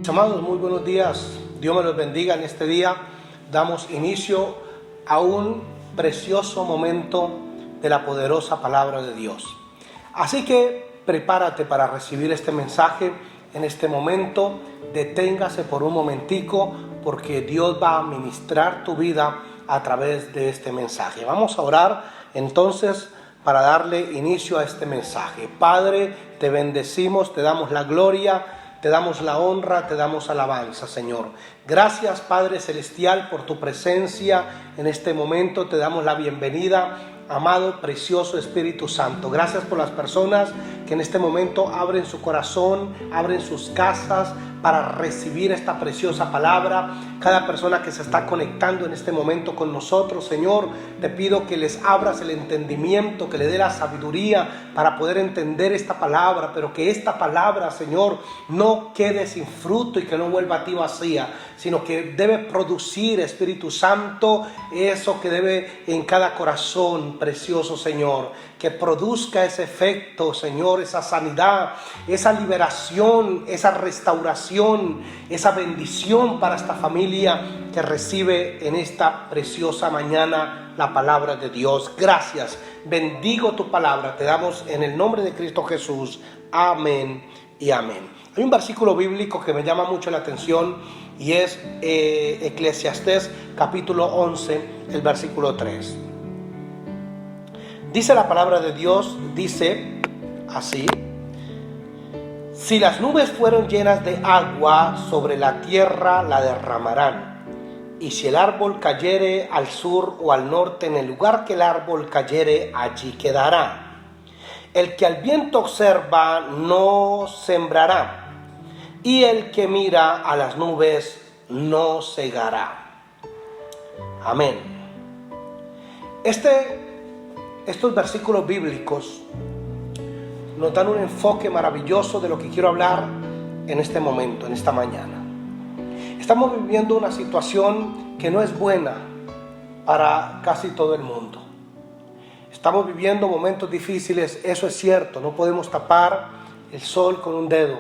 Amados, muy buenos días. Dios me los bendiga en este día. Damos inicio a un precioso momento de la poderosa palabra de Dios. Así que prepárate para recibir este mensaje en este momento. Deténgase por un momentico porque Dios va a ministrar tu vida a través de este mensaje. Vamos a orar entonces para darle inicio a este mensaje. Padre, te bendecimos, te damos la gloria, te damos la honra, te damos alabanza, Señor. Gracias, Padre Celestial, por tu presencia en este momento. Te damos la bienvenida, amado, precioso Espíritu Santo. Gracias por las personas que en este momento abren su corazón, abren sus casas para recibir esta preciosa palabra. Cada persona que se está conectando en este momento con nosotros, Señor, te pido que les abras el entendimiento, que le dé la sabiduría para poder entender esta palabra, pero que esta palabra, Señor, no quede sin fruto y que no vuelva a ti vacía, sino que debe producir, Espíritu Santo, eso que debe en cada corazón, precioso Señor, que produzca ese efecto, Señor, esa sanidad, esa liberación, esa restauración, esa bendición para esta familia que recibe en esta preciosa mañana la palabra de Dios. Gracias, bendigo tu palabra, te damos en el nombre de Cristo Jesús. Amén y amén. Hay un versículo bíblico que me llama mucho la atención y es Eclesiastés capítulo 11, el versículo 3. Dice la palabra de Dios, dice así: si las nubes fueron llenas de agua, sobre la tierra la derramarán. Y si el árbol cayere al sur o al norte, en el lugar que el árbol cayere, allí quedará. El que al viento observa no sembrará, y el que mira a las nubes no segará. Amén. Estos versículos bíblicos nos dan un enfoque maravilloso de lo que quiero hablar en este momento, en esta mañana. Estamos viviendo una situación que no es buena para casi todo el mundo. Estamos viviendo momentos difíciles, eso es cierto, no podemos tapar el sol con un dedo.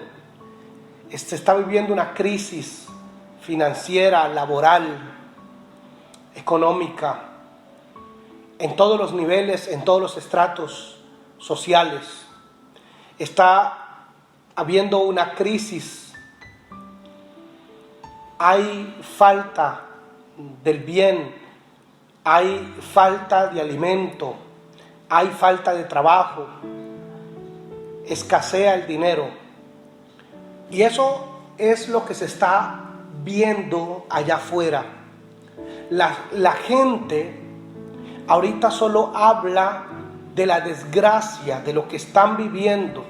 Se está viviendo una crisis financiera, laboral, económica, en todos los niveles, en todos los estratos sociales. Está habiendo una crisis. Hay falta del bien, hay falta de alimento, hay falta de trabajo, escasea el dinero. Y eso es lo que se está viendo allá afuera. La gente ahorita solo habla de la desgracia, de lo que están viviendo,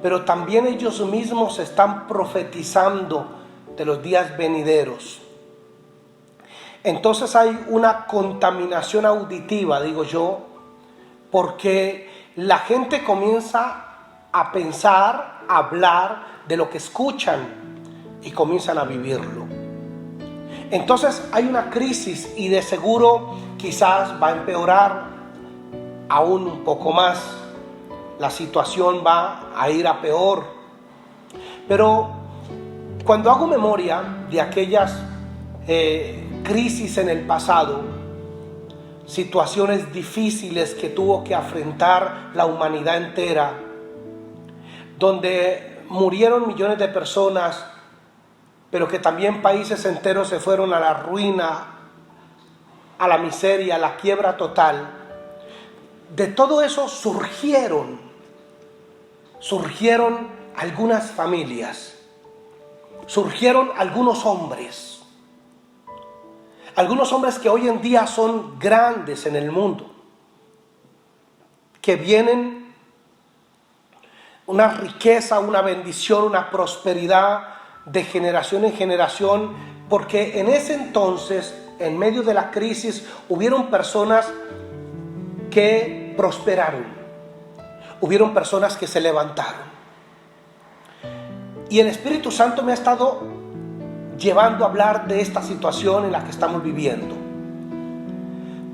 pero también ellos mismos están profetizando de los días venideros. Entonces hay una contaminación auditiva, digo yo, porque la gente comienza a pensar, a hablar de lo que escuchan y comienzan a vivirlo. Entonces hay una crisis y de seguro quizás va a empeorar aún un poco más. La situación va a ir a peor. Pero cuando hago memoria de aquellas crisis en el pasado, situaciones difíciles que tuvo que afrontar la humanidad entera, donde murieron millones de personas, pero que también países enteros se fueron a la ruina, a la miseria, a la quiebra total. De todo eso surgieron algunas familias, surgieron algunos hombres que hoy en día son grandes en el mundo, que vienen una riqueza, una bendición, una prosperidad de generación en generación, porque en ese entonces, en medio de la crisis, hubieron personas que prosperaron, hubieron personas que se levantaron. Y el Espíritu Santo me ha estado llevando a hablar de esta situación en la que estamos viviendo,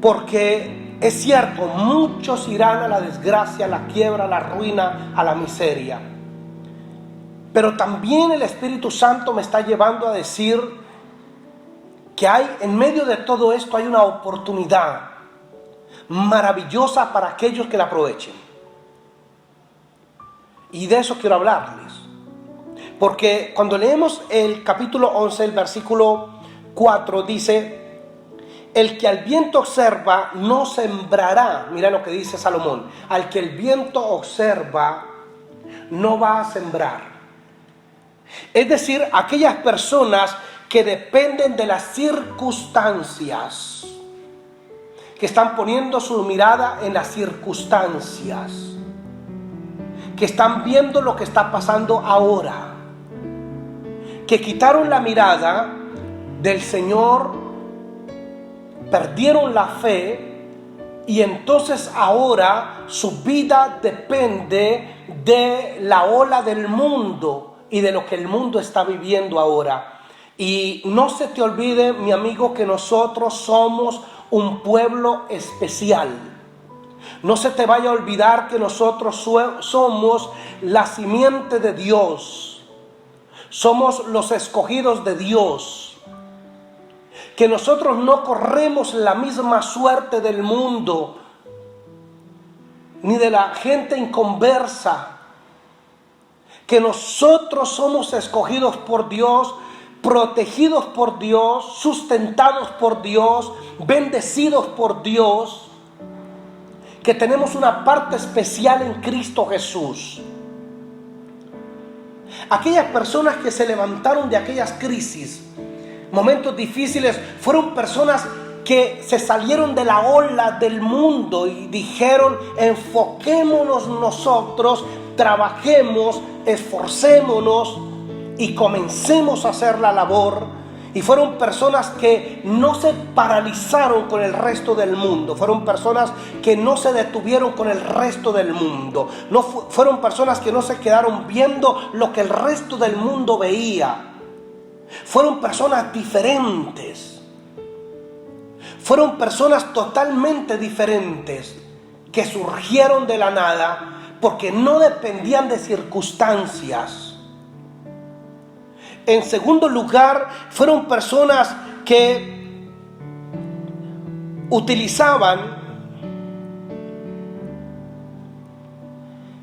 porque es cierto, muchos irán a la desgracia, a la quiebra, a la ruina, a la miseria. Pero también el Espíritu Santo me está llevando a decir que hay, en medio de todo esto, hay una oportunidad maravillosa para aquellos que la aprovechen. Y de eso quiero hablarles. Porque cuando leemos el capítulo 11, el versículo 4, dice: el que al viento observa no sembrará. Mira lo que dice Salomón: al que el viento observa no va a sembrar. Es decir, aquellas personas que dependen de las circunstancias, que están poniendo su mirada en las circunstancias, que están viendo lo que está pasando ahora, que quitaron la mirada del Señor, perdieron la fe, y entonces ahora su vida depende de la ola del mundo y de lo que el mundo está viviendo ahora. Y no se te olvide, mi amigo, que nosotros somos un pueblo especial. No se te vaya a olvidar que nosotros somos la simiente de Dios. Somos los escogidos de Dios. Que nosotros no corremos la misma suerte del mundo, ni de la gente inconversa. Que nosotros somos escogidos por Dios, protegidos por Dios, sustentados por Dios, bendecidos por Dios. Que tenemos una parte especial en Cristo Jesús. Aquellas personas que se levantaron de aquellas crisis, momentos difíciles, fueron personas que se salieron de la ola del mundo y dijeron: enfoquémonos nosotros, trabajemos, esforcémonos y comencemos a hacer la labor. Y fueron personas que no se paralizaron con el resto del mundo. Fueron personas que no se detuvieron con el resto del mundo. Fueron personas que no se quedaron viendo lo que el resto del mundo veía. Fueron personas diferentes. Fueron personas totalmente diferentes que surgieron de la nada porque no dependían de circunstancias. En segundo lugar, fueron personas que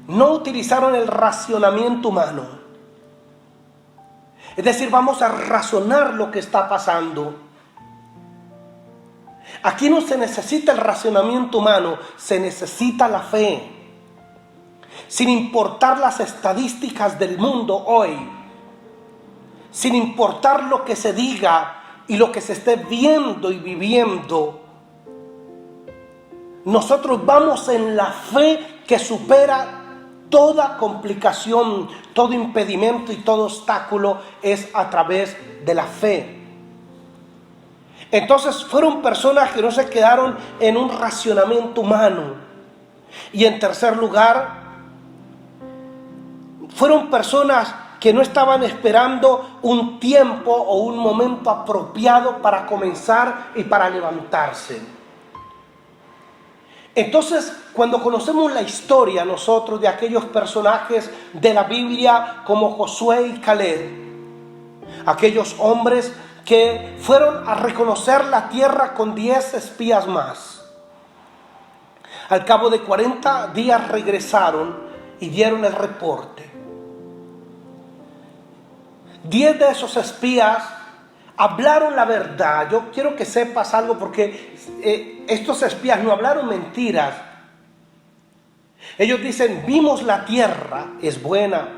no utilizaron el racionamiento humano. Es decir, vamos a razonar lo que está pasando. Aquí no se necesita el racionamiento humano, se necesita la fe. Sin importar las estadísticas del mundo hoy, sin importar lo que se diga y lo que se esté viendo y viviendo, nosotros vamos en la fe que supera toda complicación, todo impedimento y todo obstáculo. Es a través de la fe. Entonces fueron personas que no se quedaron en un racionamiento humano. Y en tercer lugar, fueron personas que no estaban esperando un tiempo o un momento apropiado para comenzar y para levantarse. Entonces, cuando conocemos la historia nosotros de aquellos personajes de la Biblia como Josué y Caleb, aquellos hombres que fueron a reconocer la tierra con 10 espías más, al cabo de 40 días regresaron y dieron el reporte. 10 de esos espías hablaron la verdad. Yo quiero que sepas algo, porque estos espías no hablaron mentiras. Ellos dicen: vimos la tierra, es buena,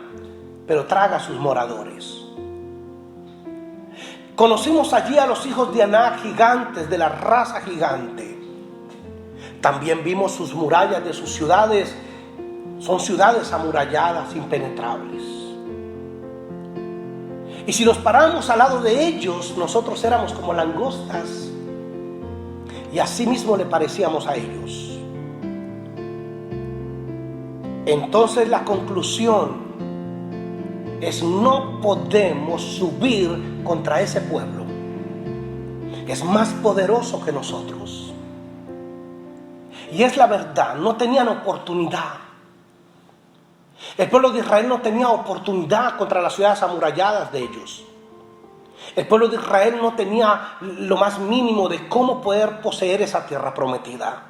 pero traga a sus moradores. Conocimos allí a los hijos de Anac, gigantes, de la raza gigante. También vimos sus murallas de sus ciudades. Son ciudades amuralladas, impenetrables. Y si nos paramos al lado de ellos, nosotros éramos como langostas. Y así mismo le parecíamos a ellos. Entonces la conclusión es: no podemos subir contra ese pueblo. Es más poderoso que nosotros. Y es la verdad, no tenían oportunidad. El pueblo de Israel no tenía oportunidad contra las ciudades amuralladas de ellos. El pueblo de Israel no tenía lo más mínimo de cómo poder poseer esa tierra prometida.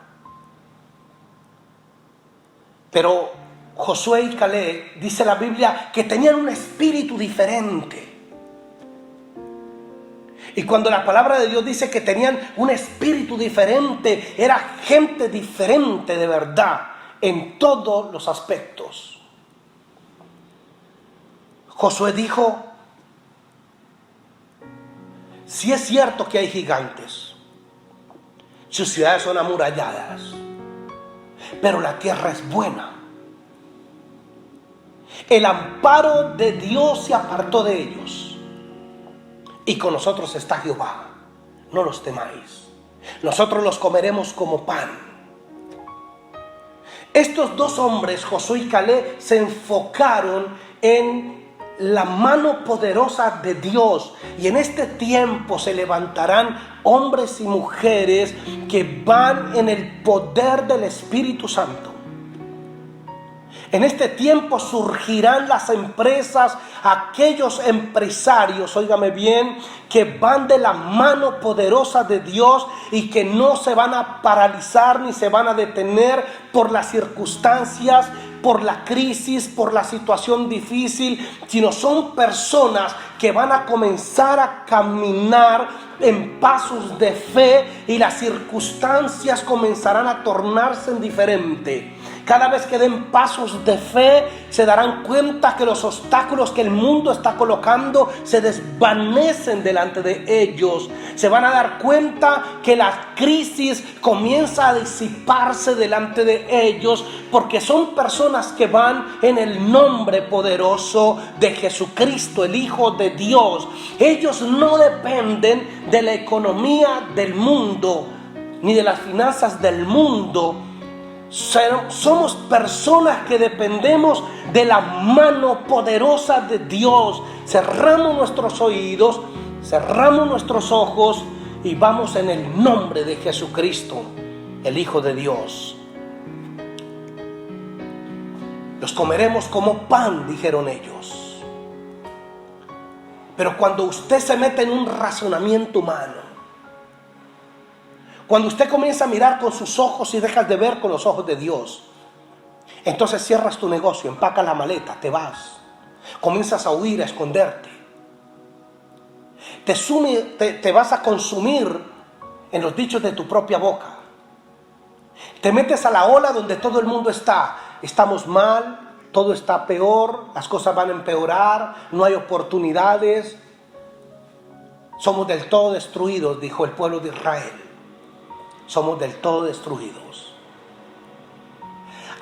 Pero Josué y Caleb, dice la Biblia, que tenían un espíritu diferente. Y cuando la palabra de Dios dice que tenían un espíritu diferente, era gente diferente de verdad en todos los aspectos. Josué dijo: si es cierto que hay gigantes, sus ciudades son amuralladas, pero la tierra es buena. El amparo de Dios se apartó de ellos. Y con nosotros está Jehová, no los temáis. Nosotros los comeremos como pan. Estos dos hombres, Josué y Caleb, se enfocaron en la mano poderosa de Dios. Y en este tiempo se levantarán hombres y mujeres que van en el poder del Espíritu Santo. En este tiempo surgirán las empresas, aquellos empresarios, óigame bien, que van de la mano poderosa de Dios y que no se van a paralizar ni se van a detener por las circunstancias, por la crisis, por la situación difícil, sino son personas que van a comenzar a caminar en pasos de fe y las circunstancias comenzarán a tornarse diferentes. Cada vez que den pasos de fe, se darán cuenta que los obstáculos que el mundo está colocando se desvanecen delante de ellos. Se van a dar cuenta que la crisis comienza a disiparse delante de ellos, porque son personas que van en el nombre poderoso de Jesucristo, el Hijo de Dios. Ellos no dependen de la economía del mundo, ni de las finanzas del mundo. Somos personas que dependemos de la mano poderosa de Dios. Cerramos nuestros oídos, cerramos nuestros ojos y vamos en el nombre de Jesucristo, el Hijo de Dios. Los comeremos como pan, dijeron ellos. Pero cuando usted se mete en un razonamiento humano, cuando usted comienza a mirar con sus ojos y dejas de ver con los ojos de Dios, entonces cierras tu negocio, empacas la maleta, te vas. Comienzas a huir, a esconderte. Te vas a consumir en los dichos de tu propia boca. Te metes a la ola donde todo el mundo está. Estamos mal, todo está peor, las cosas van a empeorar, no hay oportunidades. Somos del todo destruidos, dijo el pueblo de Israel. Somos del todo destruidos.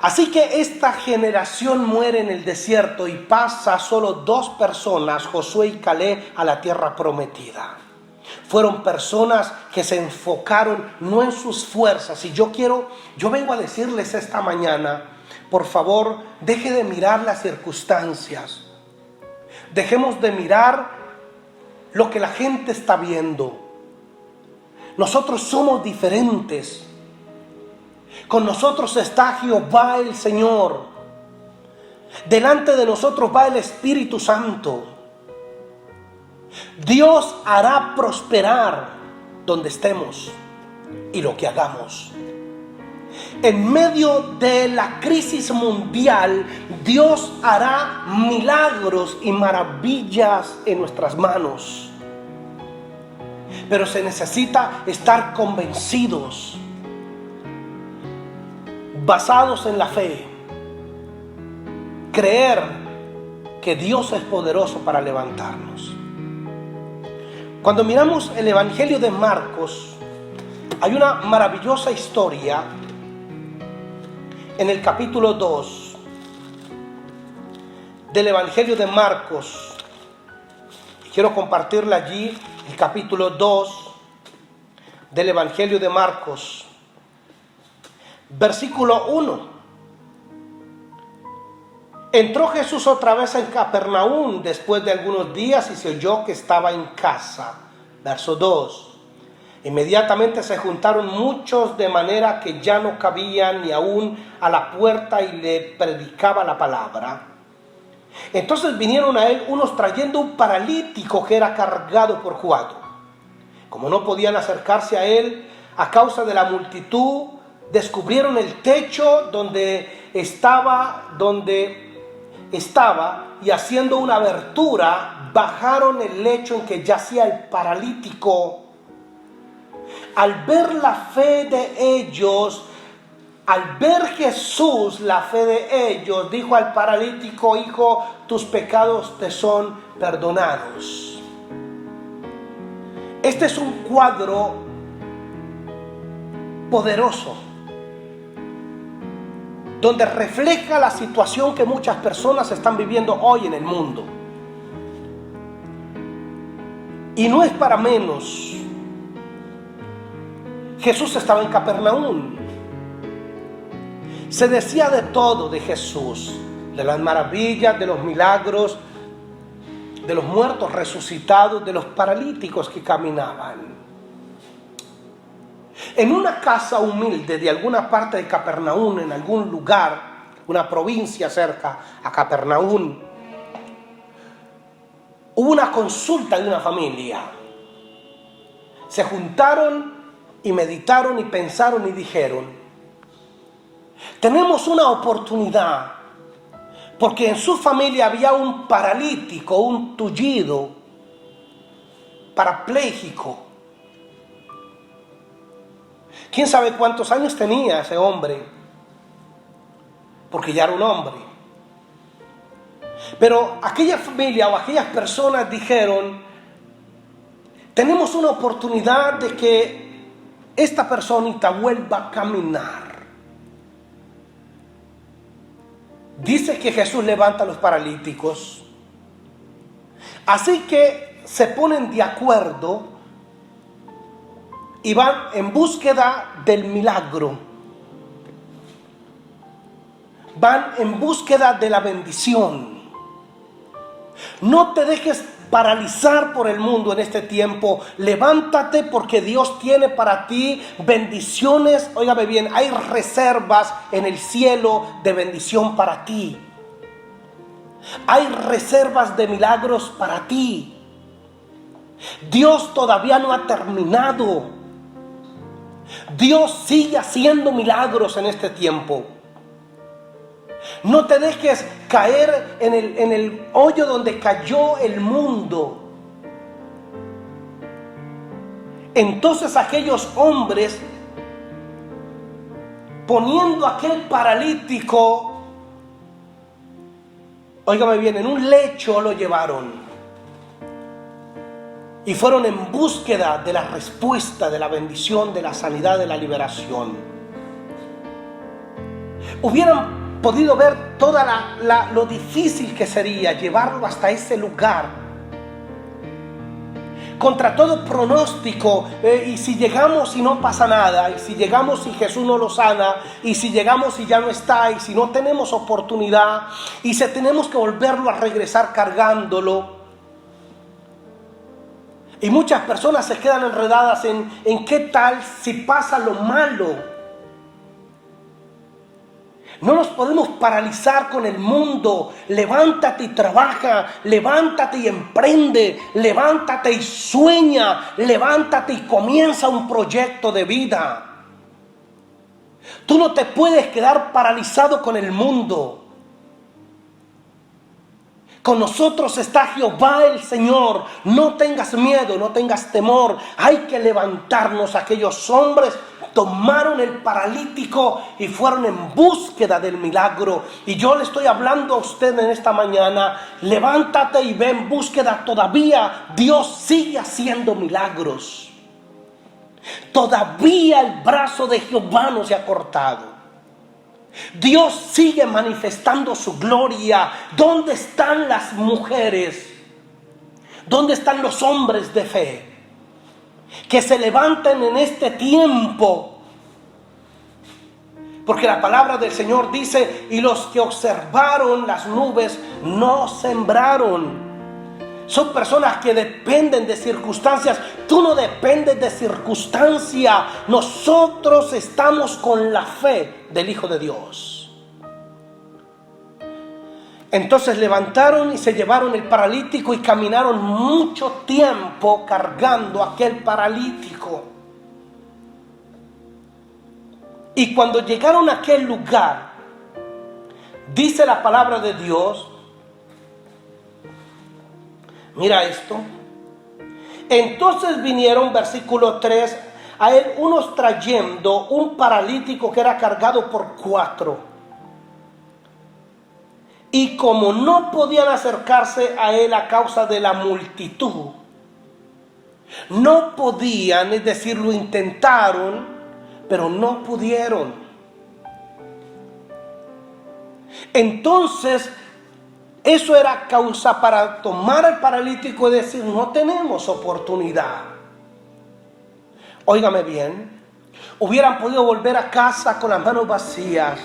Así que esta generación muere en el desierto y pasa solo 2 personas, Josué y Caleb, a la tierra prometida. Fueron personas que se enfocaron no en sus fuerzas. Y yo vengo a decirles esta mañana, por favor, deje de mirar las circunstancias. Dejemos de mirar lo que la gente está viendo. Nosotros somos diferentes. Con nosotros está Jehová el Señor. Delante de nosotros va el Espíritu Santo. Dios hará prosperar donde estemos y lo que hagamos. En medio de la crisis mundial, Dios hará milagros y maravillas en nuestras manos. Pero se necesita estar convencidos, basados en la fe, creer que Dios es poderoso para levantarnos. Cuando miramos el Evangelio de Marcos, hay una maravillosa historia en el capítulo 2 del Evangelio de Marcos. Quiero compartirla allí, el capítulo 2 del Evangelio de Marcos, versículo 1. Entró Jesús otra vez en Capernaum después de algunos días y se oyó que estaba en casa. Verso 2. Inmediatamente se juntaron muchos de manera que ya no cabían ni aún a la puerta y le predicaba la palabra. Entonces vinieron a él unos trayendo un paralítico que era cargado por 4. Como no podían acercarse a él a causa de la multitud, descubrieron el techo donde estaba, y haciendo una abertura, bajaron el lecho en que yacía el paralítico. Al ver la fe de ellos, al ver Jesús la fe de ellos, dijo al paralítico: hijo, tus pecados te son perdonados. Este es un cuadro poderoso, donde refleja la situación que muchas personas están viviendo hoy en el mundo. Y no es para menos. Jesús estaba en Capernaum. Se decía de todo de Jesús, de las maravillas, de los milagros, de los muertos resucitados, de los paralíticos que caminaban. En una casa humilde de alguna parte de Capernaum, en algún lugar, una provincia cerca a Capernaum, hubo una consulta de una familia. Se juntaron y meditaron y pensaron y dijeron: tenemos una oportunidad, porque en su familia había un paralítico, un tullido, parapléjico. ¿Quién sabe cuántos años tenía ese hombre? Porque ya era un hombre. Pero aquella familia o aquellas personas dijeron: tenemos una oportunidad de que esta personita vuelva a caminar. Dice que Jesús levanta a los paralíticos. Así que se ponen de acuerdo y van en búsqueda del milagro. Van en búsqueda de la bendición. No te dejes paralizar por el mundo en este tiempo. Levántate, porque Dios tiene para ti bendiciones. Óigame bien, hay reservas en el cielo de bendición para ti. Hay reservas de milagros para ti. Dios todavía no ha terminado. Dios sigue haciendo milagros en este tiempo. No te dejes caer en el hoyo donde cayó el mundo. Entonces aquellos hombres, poniendo a aquel paralítico, óigame bien, en un lecho lo llevaron. Y fueron en búsqueda de la respuesta, de la bendición, de la sanidad, de la liberación. Hubieran podido ver toda lo difícil que sería llevarlo hasta ese lugar. Contra todo pronóstico, y si llegamos y no pasa nada, y si llegamos y Jesús no lo sana, y si llegamos y ya no está, y si no tenemos oportunidad, y si tenemos que volverlo a regresar cargándolo. Y muchas personas se quedan enredadas en qué tal si pasa lo malo. No nos podemos paralizar con el mundo. Levántate y trabaja, levántate y emprende, levántate y sueña, levántate y comienza un proyecto de vida. Tú no te puedes quedar paralizado con el mundo. Con nosotros está Jehová el Señor. No tengas miedo, no tengas temor. Hay que levantarnos. Aquellos hombres tomaron el paralítico y fueron en búsqueda del milagro. Y yo le estoy hablando a usted en esta mañana: levántate y ve en búsqueda. Todavía Dios sigue haciendo milagros. Todavía el brazo de Jehová no se ha cortado. Dios sigue manifestando su gloria. ¿Dónde están las mujeres? ¿Dónde están los hombres de fe que se levanten en este tiempo? Porque la palabra del Señor dice: y los que observaron las nubes no sembraron. Son personas que dependen de circunstancias. Tú no dependes de circunstancia. Nosotros estamos con la fe del Hijo de Dios. Entonces levantaron y se llevaron el paralítico y caminaron mucho tiempo cargando a aquel paralítico. Y cuando llegaron a aquel lugar, dice la palabra de Dios, mira esto. Entonces vinieron, versículo 3, a él unos trayendo un paralítico que era cargado por 4. Y como no podían acercarse a él a causa de la multitud, no podían, es decir, lo intentaron, pero no pudieron. Entonces, eso era causa para tomar al paralítico y decir, no tenemos oportunidad. Óigame bien, hubieran podido volver a casa con las manos vacías,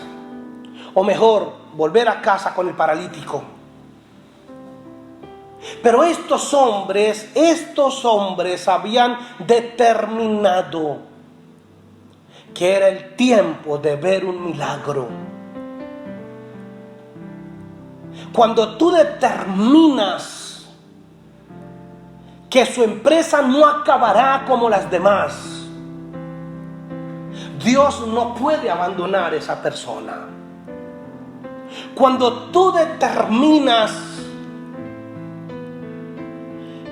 o mejor, volver a casa con el paralítico. Pero estos hombres habían determinado que era el tiempo de ver un milagro. Cuando tú determinas que su empresa no acabará como las demás, Dios no puede abandonar a esa persona. Cuando tú determinas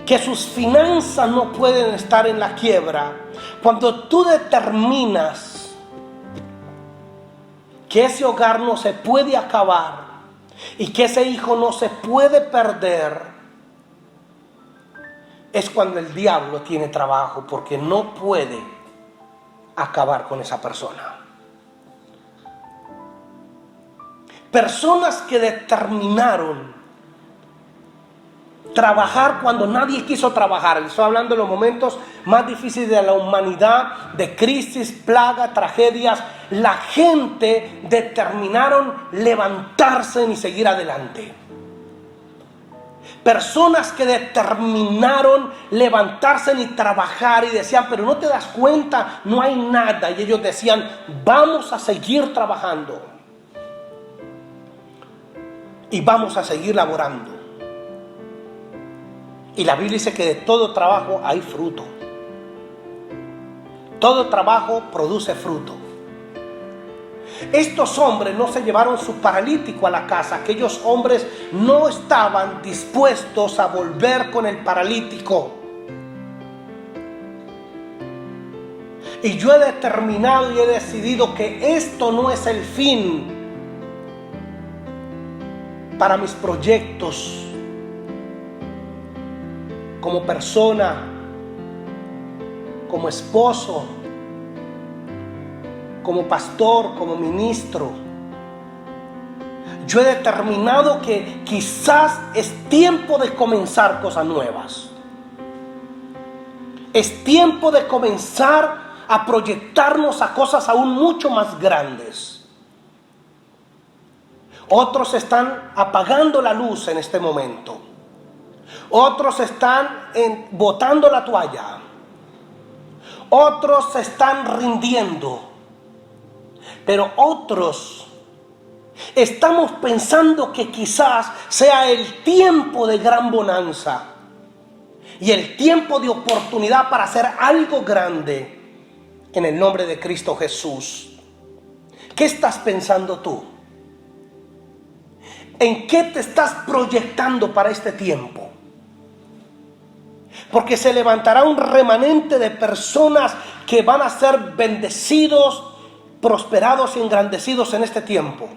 que sus finanzas no pueden estar en la quiebra, cuando tú determinas que ese hogar no se puede acabar y que ese hijo no se puede perder, es cuando el diablo tiene trabajo, porque no puede acabar con esa persona. Personas que determinaron trabajar cuando nadie quiso trabajar. Estoy hablando de los momentos más difíciles de la humanidad, de crisis, plaga, tragedias. La gente determinaron levantarse y seguir adelante. Personas que determinaron levantarse y trabajar y decían, pero no te das cuenta, no hay nada. Y ellos decían, vamos a seguir trabajando. Y vamos a seguir laborando. Y la Biblia dice que de todo trabajo hay fruto. Todo trabajo produce fruto. Estos hombres no se llevaron su paralítico a la casa. Aquellos hombres no estaban dispuestos a volver con el paralítico. Y yo he determinado y he decidido que esto no es el fin para mis proyectos como persona, como esposo, como pastor, como ministro. Yo he determinado que quizás es tiempo de comenzar cosas nuevas. Es tiempo de comenzar a proyectarnos a cosas aún mucho más grandes. Otros están apagando la luz en este momento. Otros están botando la toalla. Otros se están rindiendo. Pero otros estamos pensando que quizás sea el tiempo de gran bonanza y el tiempo de oportunidad para hacer algo grande en el nombre de Cristo Jesús. ¿Qué estás pensando tú? ¿En qué te estás proyectando para este tiempo? Porque se levantará un remanente de personas que van a ser bendecidos, prosperados y engrandecidos en este tiempo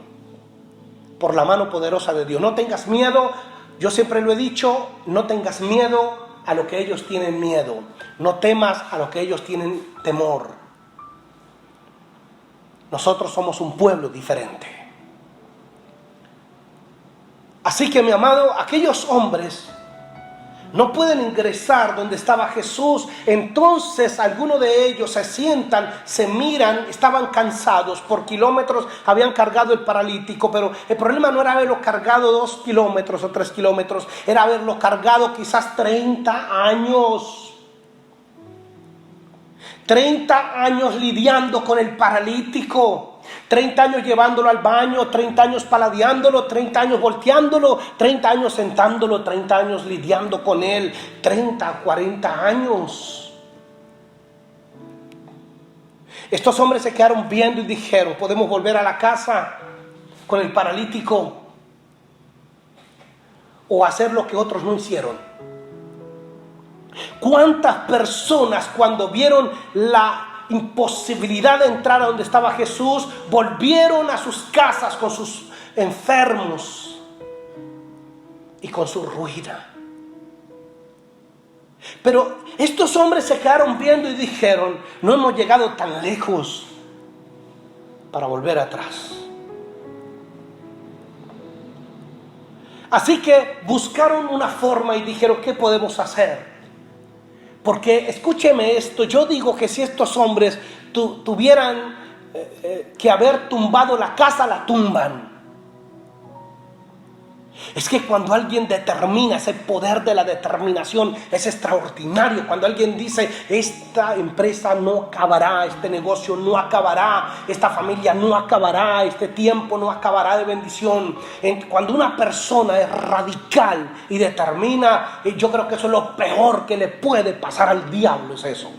por la mano poderosa de Dios. No tengas miedo, yo siempre lo he dicho, no tengas miedo a lo que ellos tienen miedo, no temas a lo que ellos tienen temor. Nosotros somos un pueblo diferente. Así que, mi amado, aquellos hombres no pueden ingresar donde estaba Jesús. Entonces algunos de ellos se sientan, se miran, estaban cansados, por kilómetros habían cargado el paralítico, pero el problema no era haberlo cargado 2 kilómetros o 3 kilómetros, era haberlo cargado quizás 30 años. 30 años lidiando con el paralítico. 30 años llevándolo al baño, 30 años paladeándolo, 30 años volteándolo, 30 años sentándolo, 30 años lidiando con él, 30, 40 años. Estos hombres se quedaron viendo y dijeron, podemos volver a la casa con el paralítico o hacer lo que otros no hicieron. ¿Cuántas personas cuando vieron la imposibilidad de entrar a donde estaba Jesús, volvieron a sus casas con sus enfermos y con su ruina? Pero estos hombres se quedaron viendo y dijeron, no hemos llegado tan lejos para volver atrás. Así que buscaron una forma y dijeron, ¿qué podemos hacer? Porque escúcheme esto, yo digo que si estos hombres tuvieran que haber tumbado la casa, la tumban. Es que cuando alguien determina, ese poder de la determinación es extraordinario. Cuando alguien dice, esta empresa no acabará, este negocio no acabará, esta familia no acabará, este tiempo no acabará de bendición. Cuando una persona es radical y determina, yo creo que eso es lo peor que le puede pasar al diablo, es eso.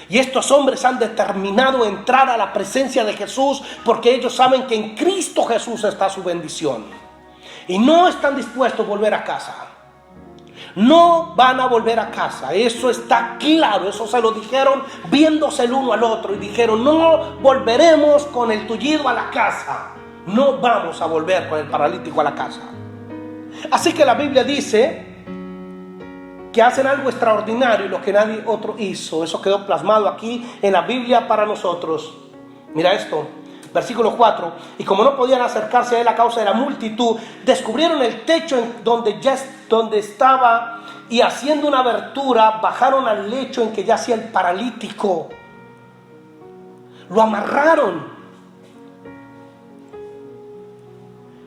Y estos hombres han determinado entrar a la presencia de Jesús porque ellos saben que en Cristo Jesús está su bendición. Y no están dispuestos a volver a casa. No van a volver a casa. Eso está claro. Eso se lo dijeron viéndose el uno al otro. Y dijeron, no volveremos con el tullido a la casa. No vamos a volver con el paralítico a la casa. Así que la Biblia dice que hacen algo extraordinario y lo que nadie otro hizo. Eso quedó plasmado aquí en la Biblia para nosotros. Mira esto, versículo 4. Y como no podían acercarse a él a causa de la multitud, descubrieron el techo donde estaba y haciendo una abertura, bajaron al lecho en que yacía el paralítico. Lo amarraron.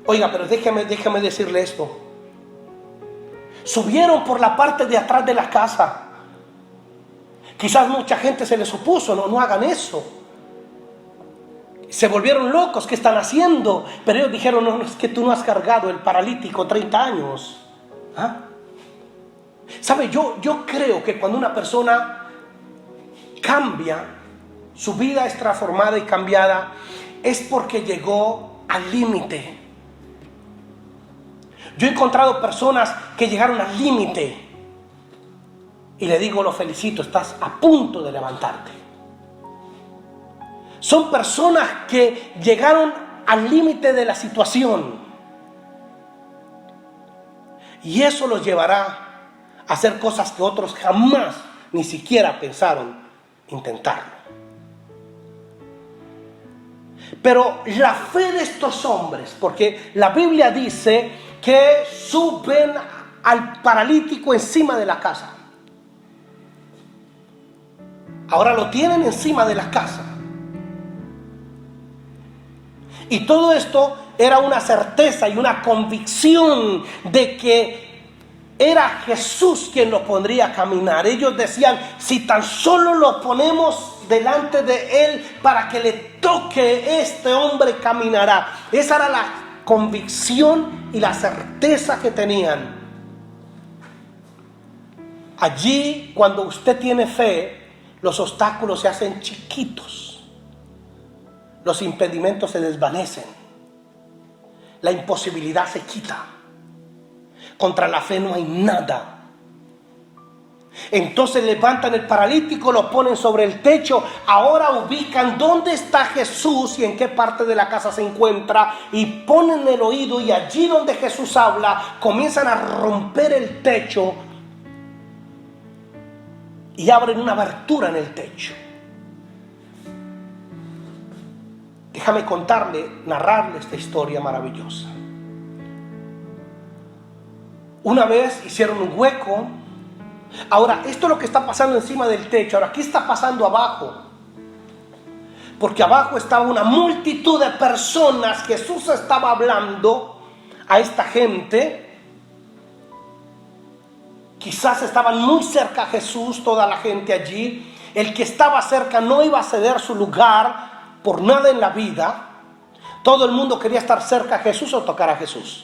Oiga, pero déjeme decirle esto. Subieron por la parte de atrás de la casa. Quizás mucha gente se les opuso, no hagan eso. Se volvieron locos, ¿qué están haciendo? Pero ellos dijeron, no, es que tú no has cargado el paralítico 30 años. ¿Ah? ¿Sabe? Yo creo que cuando una persona cambia, su vida es transformada y cambiada, es porque llegó al límite. Yo he encontrado personas que llegaron al límite y le digo, lo felicito, estás a punto de levantarte. Son personas que llegaron al límite de la situación y eso los llevará a hacer cosas que otros jamás ni siquiera pensaron intentarlo. Pero la fe de estos hombres, porque la Biblia dice que suben al paralítico encima de la casa. Ahora lo tienen encima de la casa. Y todo esto era una certeza y una convicción de que era Jesús quien lo pondría a caminar. Ellos decían, si tan solo lo ponemos delante de él para que le toque, este hombre caminará. Esa era la convicción y la certeza que tenían. Allí, cuando usted tiene fe, los obstáculos se hacen chiquitos, los impedimentos se desvanecen, la imposibilidad se quita. Contra la fe no hay nada. Entonces levantan el paralítico, lo ponen sobre el techo. Ahora ubican dónde está Jesús y en qué parte de la casa se encuentra, y ponen el oído, y allí donde Jesús habla comienzan a romper el techo y abren una abertura en el techo. Déjame narrarle esta historia maravillosa. Una vez hicieron un hueco. Ahora, esto es lo que está pasando encima del techo. Ahora, ¿qué está pasando abajo? Porque abajo estaba una multitud de personas. Jesús estaba hablando a esta gente. Quizás estaban muy cerca a Jesús, toda la gente allí. El que estaba cerca no iba a ceder su lugar por nada en la vida, todo el mundo quería estar cerca a Jesús o tocar a Jesús.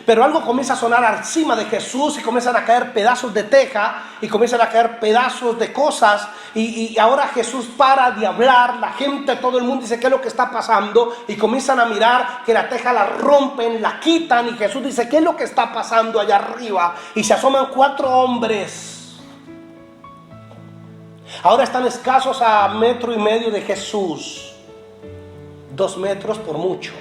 Pero algo comienza a sonar encima de Jesús y comienzan a caer pedazos de teja y comienzan a caer pedazos de cosas y ahora Jesús para de hablar, la gente, todo el mundo dice ¿qué es lo que está pasando? Y comienzan a mirar que la teja la rompen, la quitan y Jesús dice ¿qué es lo que está pasando allá arriba? Y se asoman 4 hombres. Ahora están escasos a 1,5 metros de Jesús, 2 metros por mucho.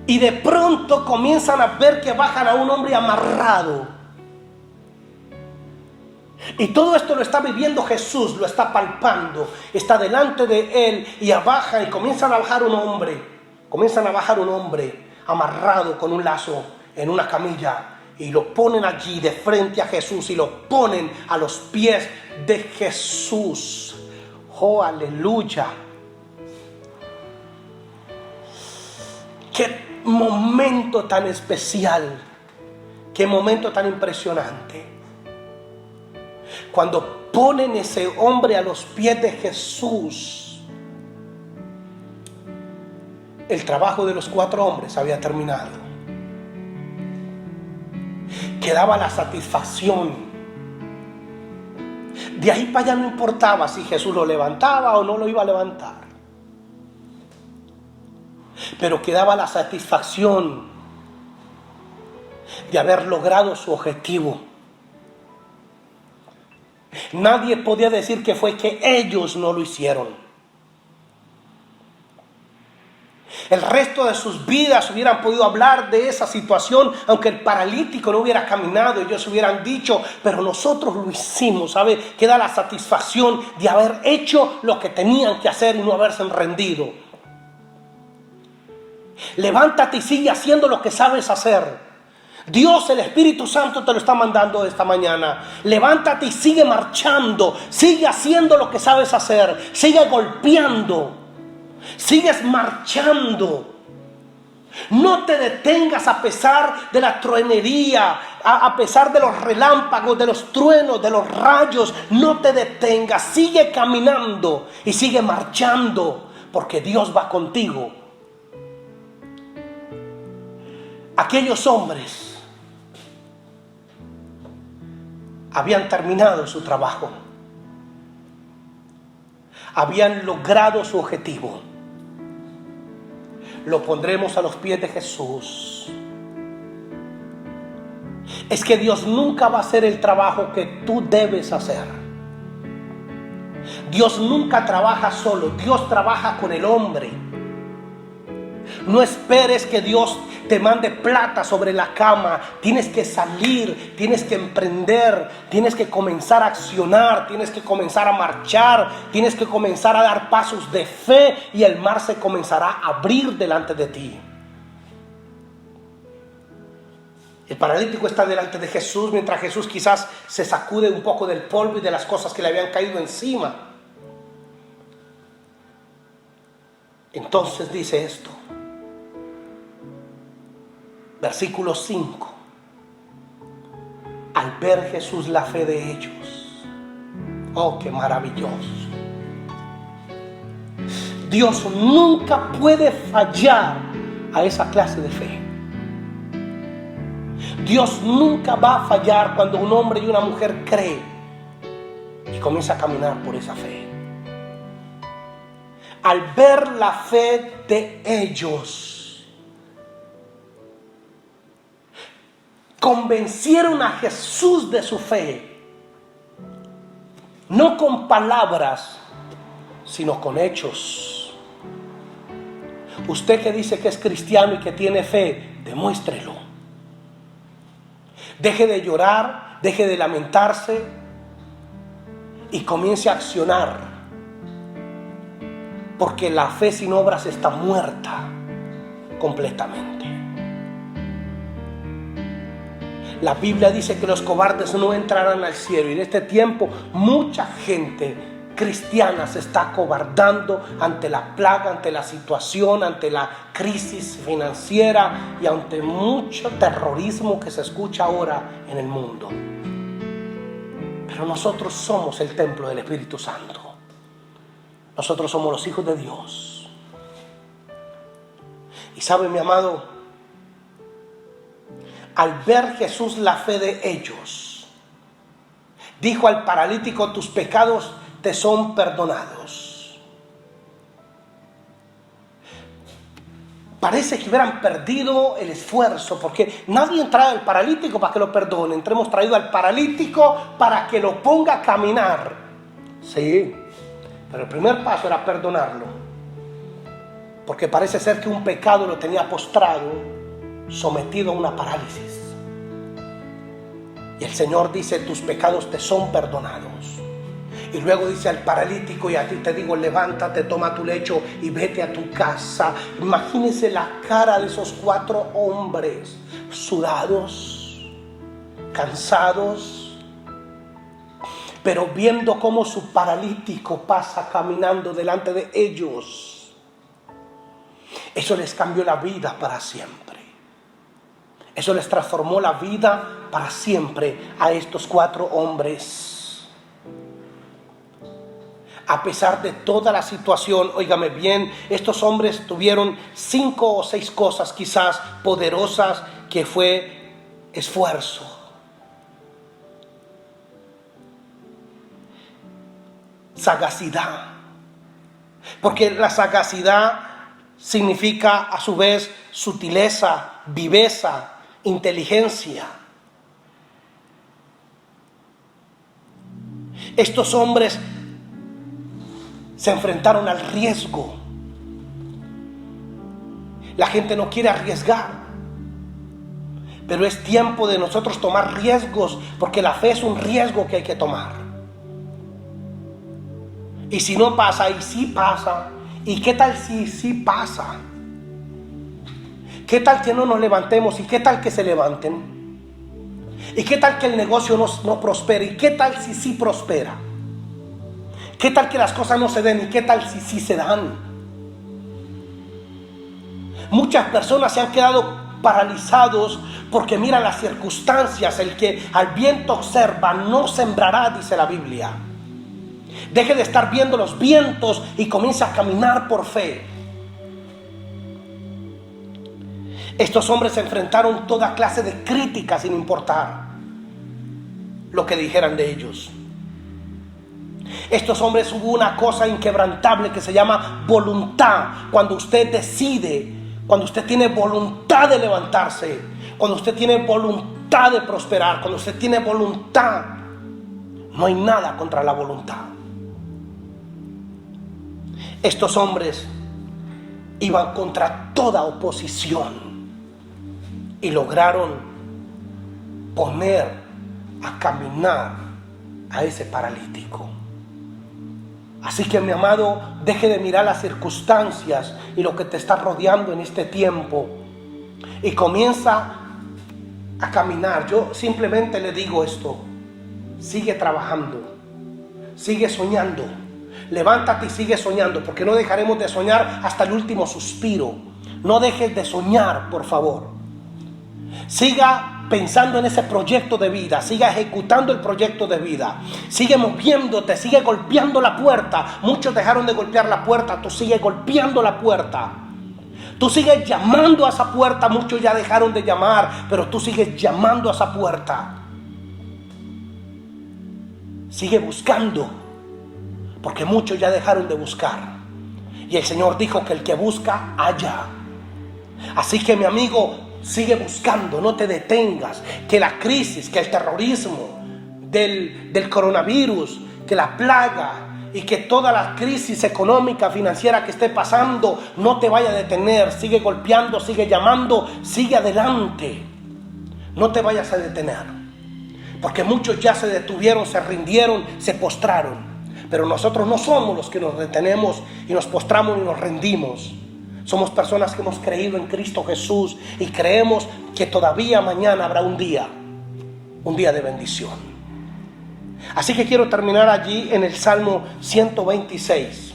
Y de pronto comienzan a ver que bajan a un hombre amarrado. Y todo esto lo está viviendo Jesús, lo está palpando. Está delante de él y baja y comienzan a bajar un hombre. Comienzan a bajar un hombre amarrado con un lazo en una camilla. Y lo ponen allí de frente a Jesús y lo ponen a los pies de Jesús. ¡Oh, aleluya! ¡Qué momento tan especial! ¡Qué momento tan impresionante! Cuando ponen ese hombre a los pies de Jesús, el trabajo de los 4 hombres había terminado. Quedaba la satisfacción. De ahí para allá no importaba si Jesús lo levantaba o no lo iba a levantar. Pero quedaba la satisfacción de haber logrado su objetivo. Nadie podía decir que fue que ellos no lo hicieron. El resto de sus vidas hubieran podido hablar de esa situación, aunque el paralítico no hubiera caminado, ellos hubieran dicho, pero nosotros lo hicimos, ¿sabe? Queda la satisfacción de haber hecho lo que tenían que hacer y no haberse rendido. Levántate y sigue haciendo lo que sabes hacer. Dios, el Espíritu Santo te lo está mandando esta mañana. Levántate y sigue marchando. Sigue haciendo lo que sabes hacer. Sigue golpeando. Sigues marchando. No te detengas a pesar de la truenería, a pesar de los relámpagos, de los truenos, de los rayos. No te detengas. Sigue caminando y sigue marchando, porque Dios va contigo. Aquellos hombres habían terminado su trabajo, habían logrado su objetivo. Lo pondremos a los pies de Jesús. Es que Dios nunca va a hacer el trabajo que tú debes hacer. Dios nunca trabaja solo, Dios trabaja con el hombre. No esperes que Dios te mande plata sobre la cama. Tienes que salir, tienes que emprender, tienes que comenzar a accionar, tienes que comenzar a marchar, tienes que comenzar a dar pasos de fe y el mar se comenzará a abrir delante de ti. El paralítico está delante de Jesús mientras Jesús quizás se sacude un poco del polvo y de las cosas que le habían caído encima. Entonces dice esto. Versículo 5. Al ver Jesús la fe de ellos. Oh, qué maravilloso. Dios nunca puede fallar a esa clase de fe. Dios nunca va a fallar cuando un hombre y una mujer cree y comienza a caminar por esa fe. Al ver la fe de ellos, convencieron a Jesús de su fe, no con palabras, sino con hechos. Usted que dice que es cristiano y que tiene fe, demuéstrelo. Deje de llorar, deje de lamentarse y comience a accionar, porque la fe sin obras está muerta completamente. La Biblia dice que los cobardes no entrarán al cielo. Y en este tiempo mucha gente cristiana se está acobardando ante la plaga, ante la situación, ante la crisis financiera y ante mucho terrorismo que se escucha ahora en el mundo. Pero nosotros somos el templo del Espíritu Santo. Nosotros somos los hijos de Dios. Y sabe, mi amado, al ver Jesús la fe de ellos, dijo al paralítico: tus pecados te son perdonados. Parece que hubieran perdido el esfuerzo, porque nadie trae al paralítico para que lo perdone. Hemos traído al paralítico para que lo ponga a caminar. Sí, pero el primer paso era perdonarlo, porque parece ser que un pecado lo tenía postrado, sometido a una parálisis. Y el Señor dice: tus pecados te son perdonados. Y luego dice al paralítico: y a ti te digo, levántate, toma tu lecho y vete a tu casa. Imagínense la cara de esos 4 hombres, sudados, cansados, pero viendo cómo su paralítico pasa caminando delante de ellos. Eso les cambió la vida para siempre. Eso les transformó la vida para siempre a estos 4 hombres. A pesar de toda la situación, óigame bien, estos hombres tuvieron 5 o 6 cosas quizás poderosas, que fue esfuerzo, sagacidad, porque la sagacidad significa a su vez sutileza, viveza, inteligencia. Estos hombres se enfrentaron al riesgo. La gente no quiere arriesgar, pero es tiempo de nosotros tomar riesgos, porque la fe es un riesgo que hay que tomar. Y si no pasa, y sí pasa, ¿y qué tal si sí pasa? ¿Qué tal que no nos levantemos? ¿Y qué tal que se levanten? ¿Y qué tal que el negocio no prospere? ¿Y qué tal si sí prospera? ¿Qué tal que las cosas no se den? ¿Y qué tal si sí se dan? Muchas personas se han quedado paralizados porque miran las circunstancias. El que al viento observa no sembrará, dice la Biblia. Deje de estar viendo los vientos y comienza a caminar por fe. Estos hombres enfrentaron toda clase de críticas sin importar lo que dijeran de ellos. Estos hombres, hubo una cosa inquebrantable que se llama voluntad. Cuando usted decide, cuando usted tiene voluntad de levantarse, cuando usted tiene voluntad de prosperar, cuando usted tiene voluntad, no hay nada contra la voluntad. Estos hombres iban contra toda oposición y lograron poner a caminar a ese paralítico. Así que, mi amado, deje de mirar las circunstancias y lo que te está rodeando en este tiempo y comienza a caminar. Yo simplemente le digo esto: sigue trabajando, sigue soñando, levántate y sigue soñando, porque no dejaremos de soñar hasta el último suspiro. No dejes de soñar, por favor. Siga pensando en ese proyecto de vida, siga ejecutando el proyecto de vida, sigue moviéndote, sigue golpeando la puerta. Muchos dejaron de golpear la puerta, tú sigues golpeando la puerta. Tú sigues llamando a esa puerta. Muchos ya dejaron de llamar, pero tú sigues llamando a esa puerta. Sigue buscando, porque muchos ya dejaron de buscar. Y el Señor dijo que el que busca, halla. Así que, mi amigo, sigue buscando, no te detengas. Que la crisis, que el terrorismo del coronavirus, que la plaga y que toda la crisis económica, financiera que esté pasando no te vaya a detener. Sigue golpeando, sigue llamando, sigue adelante. No te vayas a detener, porque muchos ya se detuvieron, se rindieron, se postraron. Pero nosotros no somos los que nos detenemos y nos postramos y nos rendimos. Somos personas que hemos creído en Cristo Jesús y creemos que todavía mañana habrá un día de bendición. Así que quiero terminar allí en el Salmo 126.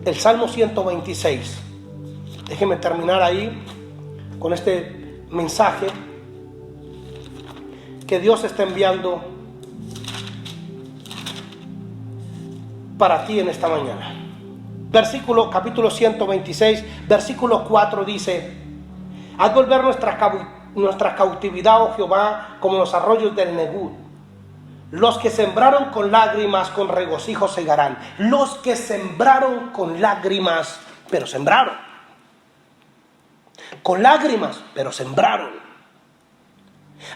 El Salmo 126. Déjenme terminar ahí con este mensaje que Dios está enviando para ti en esta mañana. Capítulo 126, versículo 4 dice: haz volver nuestra cautividad, oh Jehová, como los arroyos del Negud. Los que sembraron con lágrimas, con regocijo segarán. Los que sembraron con lágrimas, pero sembraron. Con lágrimas, pero sembraron.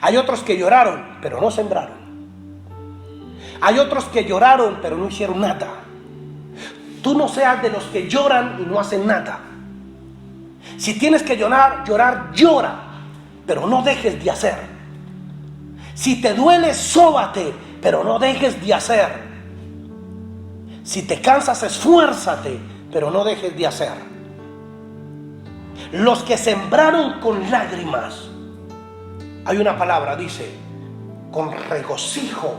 Hay otros que lloraron, pero no sembraron. Hay otros que lloraron, pero no hicieron nada. Tú no seas de los que lloran y no hacen nada. Si tienes que llorar, llora, pero no dejes de hacer. Si te duele, sóbate, pero no dejes de hacer. Si te cansas, esfuérzate, pero no dejes de hacer. Los que sembraron con lágrimas, hay una palabra, dice, con regocijo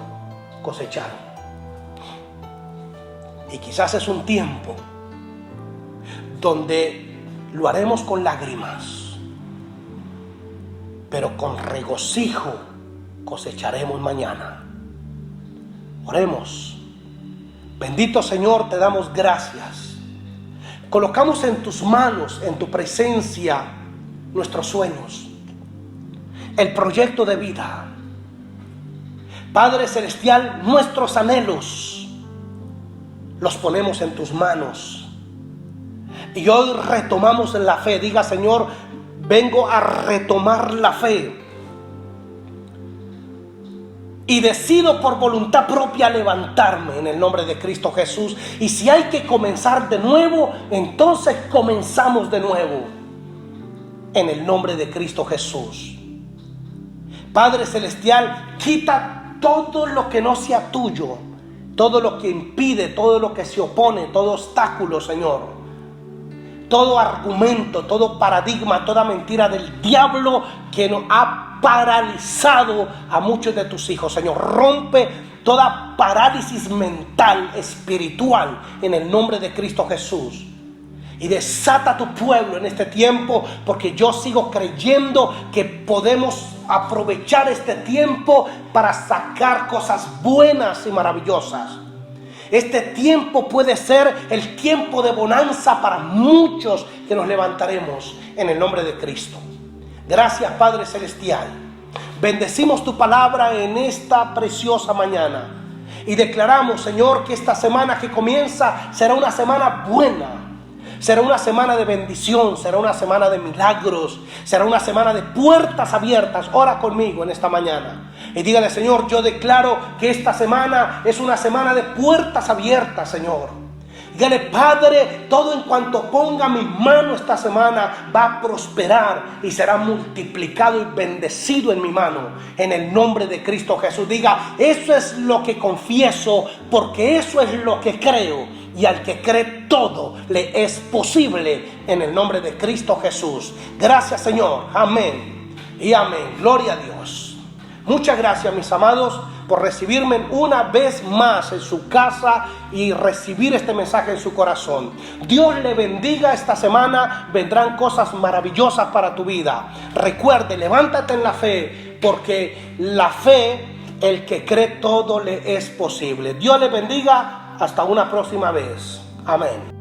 cosecharon. Y quizás es un tiempo donde lo haremos con lágrimas, pero con regocijo cosecharemos mañana. Oremos. Bendito Señor, te damos gracias. Colocamos en tus manos, en tu presencia, nuestros sueños, el proyecto de vida. Padre Celestial, nuestros anhelos los ponemos en tus manos. Y hoy retomamos la fe. Diga: Señor, vengo a retomar la fe. Y decido por voluntad propia levantarme en el nombre de Cristo Jesús. Y si hay que comenzar de nuevo, entonces comenzamos de nuevo en el nombre de Cristo Jesús. Padre Celestial, quita todo lo que no sea tuyo, todo lo que impide, todo lo que se opone, todo obstáculo, Señor, todo argumento, todo paradigma, toda mentira del diablo que nos ha paralizado a muchos de tus hijos, Señor. Rompe toda parálisis mental, espiritual, en el nombre de Cristo Jesús. Y desata a tu pueblo en este tiempo, porque yo sigo creyendo que podemos aprovechar este tiempo para sacar cosas buenas y maravillosas. Este tiempo puede ser el tiempo de bonanza para muchos que nos levantaremos en el nombre de Cristo. Gracias, Padre Celestial. Bendecimos tu palabra en esta preciosa mañana y declaramos, Señor, que esta semana que comienza será una semana buena. Será una semana de bendición, será una semana de milagros, será una semana de puertas abiertas. Ora conmigo en esta mañana y dígale: Señor, yo declaro que esta semana es una semana de puertas abiertas, Señor. Dígale: Padre, todo en cuanto ponga mi mano esta semana va a prosperar y será multiplicado y bendecido en mi mano, en el nombre de Cristo Jesús. Diga: eso es lo que confieso, porque eso es lo que creo. Y al que cree, todo le es posible en el nombre de Cristo Jesús. Gracias, Señor. Amén y amén. Gloria a Dios. Muchas gracias, mis amados, por recibirme una vez más en su casa y recibir este mensaje en su corazón. Dios le bendiga. Esta semana vendrán cosas maravillosas para tu vida. Recuerde, levántate en la fe, porque la fe, el que cree, todo le es posible. Dios le bendiga. Hasta una próxima vez. Amén.